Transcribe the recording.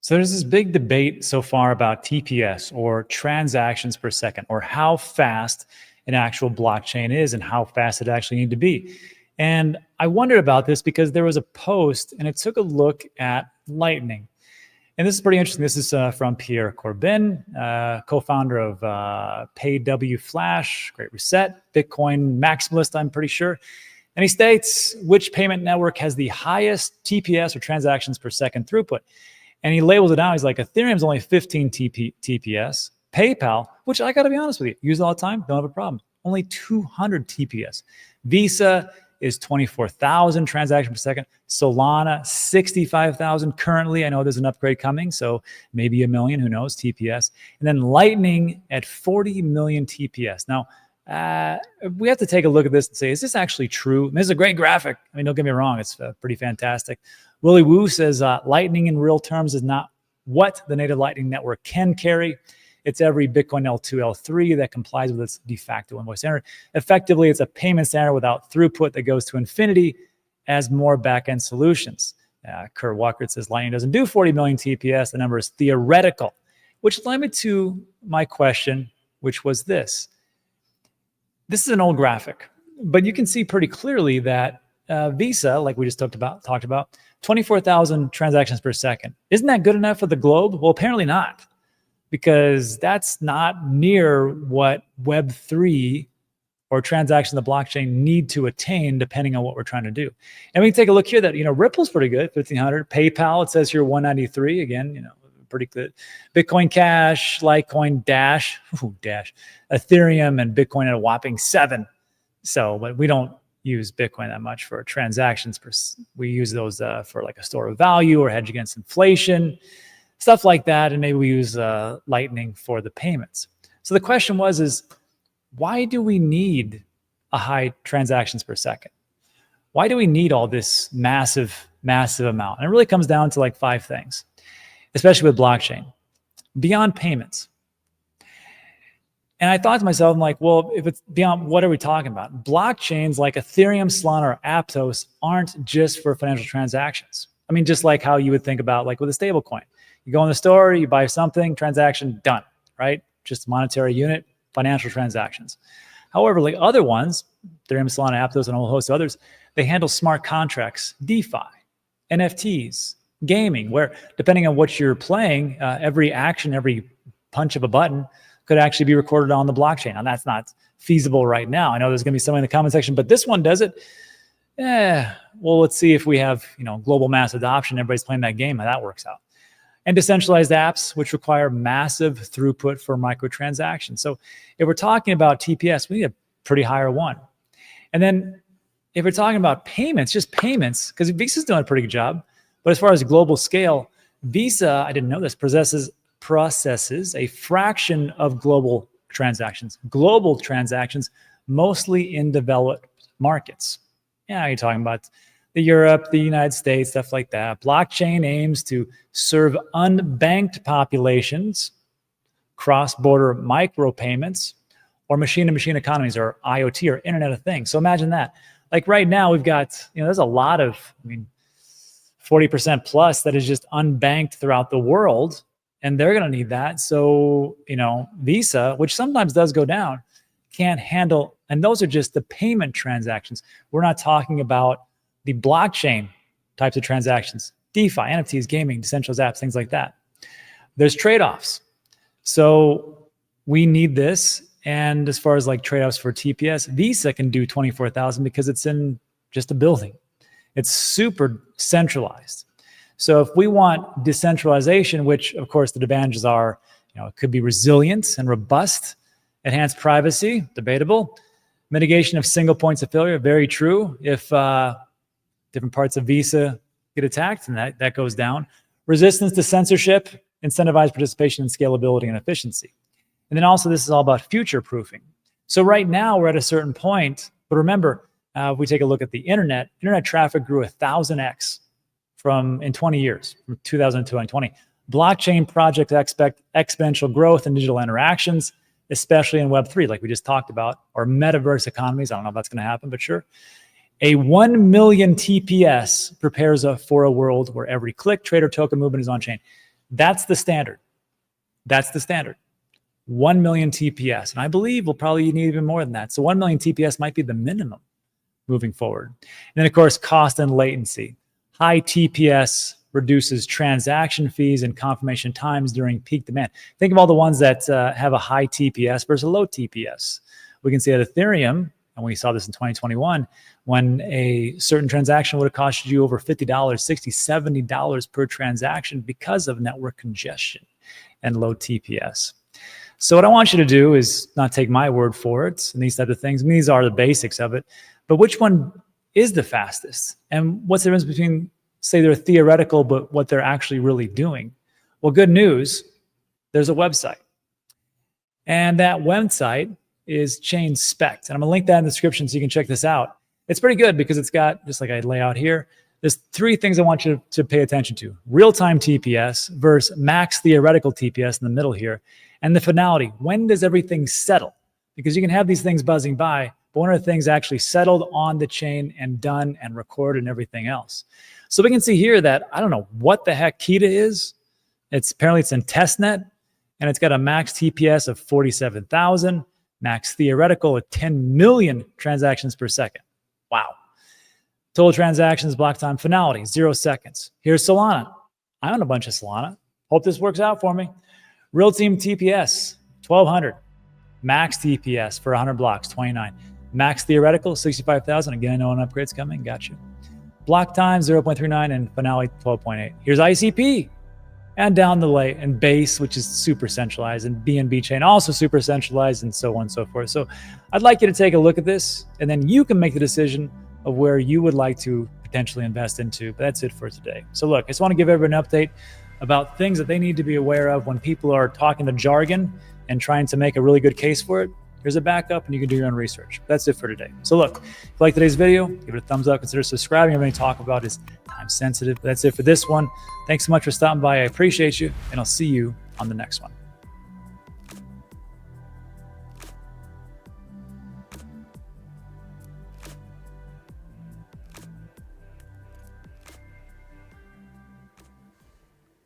So there's this big debate so far about TPS, or transactions per second, or how fast an actual blockchain is and how fast it actually needs to be. And I wondered about this because there was a post and it took a look at Lightning. And this is pretty interesting. This is from Pierre Corbin, co-founder of PayW Flash, Great Reset, Bitcoin maximalist, I'm pretty sure. And he states, which payment network has the highest TPS, or transactions per second throughput? And he labels it out. He's like, Ethereum's only 15 TPS. PayPal, which I got to be honest with you, use it all the time, don't have a problem, only 200 TPS. Visa is 24,000 transactions per second. Solana, 65,000 currently. I know there's an upgrade coming, so maybe 1 million, who knows, TPS. And then Lightning at 40 million TPS. Now, we have to take a look at this and say, is this actually true? And this is a great graphic. I mean, don't get me wrong, it's pretty fantastic. Willie Woo says Lightning in real terms is not what the native Lightning network can carry. It's every Bitcoin L2, L3 that complies with its de facto invoice standard. Effectively, it's a payment standard without throughput that goes to infinity as more backend solutions. Kurt Walker says Lightning doesn't do 40 million TPS. The number is theoretical, which led me to my question, which was this. This is an old graphic, but you can see pretty clearly that Visa, like we just talked about, 24,000 transactions per second. Isn't that good enough for the globe? Well, apparently not, because that's not near what Web3 or transactions on the blockchain need to attain, depending on what we're trying to do. And we can take a look here that, Ripple's pretty good, 1,500. PayPal, it says here 193. Again, pretty good. Bitcoin Cash, Litecoin, Dash, Ethereum, and Bitcoin at a whopping 7. So, but we don't use Bitcoin that much for transactions. We use those for like a store of value or hedge against inflation, stuff like that. And maybe we use Lightning for the payments. So the question is why do we need a high transactions per second? Why do we need all this massive amount? And it really comes down to like 5 things, especially with blockchain. Beyond payments. And I thought to myself, I'm like, well, if it's beyond, what are we talking about? Blockchains like Ethereum, Solana, or Aptos aren't just for financial transactions. I mean, just like how you would think about like with a stable coin. You go in the store, you buy something, transaction done, right? Just a monetary unit, financial transactions. However, like other ones, Ethereum, Solana, Aptos, and a whole host of others, they handle smart contracts, DeFi, NFTs, gaming, where depending on what you're playing, every action, every punch of a button could actually be recorded on the blockchain. And that's not feasible right now. I know there's going to be someone in the comment section, but this one does it. Well, let's see if we have global mass adoption. Everybody's playing that game, how that works out. And decentralized apps, which require massive throughput for microtransactions. So if we're talking about TPS, we need a pretty higher one. And then if we're talking about payments, just payments, because Visa's doing a pretty good job. But as far as global scale, Visa, I didn't know this, processes a fraction of global transactions, mostly in developed markets. Yeah, you're talking about the Europe, the United States, stuff like that. Blockchain aims to serve unbanked populations, cross-border micropayments, or machine-to-machine economies, or IoT, or Internet of Things. So imagine that. Like right now, we've got, there's a lot of, 40% plus that is just unbanked throughout the world, and they're going to need that. So, Visa, which sometimes does go down, can't handle, and those are just the payment transactions. We're not talking about the blockchain types of transactions, DeFi, NFTs, gaming, decentralized apps, things like that. There's trade-offs. So we need this. And as far as like trade-offs for TPS, Visa can do 24,000 because it's in just a building. It's super centralized. So if we want decentralization, which of course the advantages are, it could be resilient and robust, enhanced privacy, debatable, mitigation of single points of failure, very true. If different parts of Visa get attacked, and that goes down. Resistance to censorship, incentivized participation, and scalability and efficiency. And then also this is all about future proofing. So right now we're at a certain point, but remember, if we take a look at the internet traffic grew 1,000x in 20 years, from 2000 to 2020. Blockchain projects expect exponential growth in digital interactions, especially in Web3, like we just talked about, or metaverse economies. I don't know if that's going to happen, but sure. A 1 million TPS prepares for a world where every click, trade, or token movement is on chain. That's the standard. That's the standard. 1 million TPS. And I believe we'll probably need even more than that. So 1 million TPS might be the minimum moving forward. And then, of course, cost and latency. High TPS reduces transaction fees and confirmation times during peak demand. Think of all the ones that have a high TPS versus a low TPS. We can see at Ethereum, and we saw this in 2021, when a certain transaction would have cost you over $50, $60, $70 per transaction because of network congestion and low TPS. So what I want you to do is not take my word for it and these type of things. I mean, these are the basics of it, but which one is the fastest? And what's the difference between, say, they're theoretical, but what they're actually really doing? Well, good news, there's a website. And that website is Chain Spect. And I'm gonna link that in the description so you can check this out. It's pretty good because it's got, just like I lay out here, there's 3 things I want you to pay attention to. Real-time TPS versus max theoretical TPS in the middle here. And the finality, when does everything settle? Because you can have these things buzzing by, but when are things actually settled on the chain and done and recorded and everything else? So we can see here that, I don't know what the heck KEETA is. Apparently it's in testnet, and it's got a max TPS of 47,000, max theoretical at 10 million transactions per second. Wow. Total transactions, block time, finality, 0 seconds. Here's Solana. I own a bunch of Solana. Hope this works out for me. Real team TPS, 1200. Max TPS for 100 blocks, 29. Max theoretical, 65,000. Again, I know an upgrade's coming. Got you. Block time, 0.39, and finality, 12.8. Here's ICP. And down the way, and base, which is super centralized, and BNB chain, also super centralized, and so on and so forth. So I'd like you to take a look at this, and then you can make the decision of where you would like to potentially invest into. But that's it for today. So look, I just want to give everyone an update about things that they need to be aware of when people are talking the jargon and trying to make a really good case for it. Here's a backup, and you can do your own research. That's it for today. So look, if you like today's video, give it a thumbs up, consider subscribing. Everything I talk about is time sensitive. But that's it for this one. Thanks so much for stopping by. I appreciate you, and I'll see you on the next one.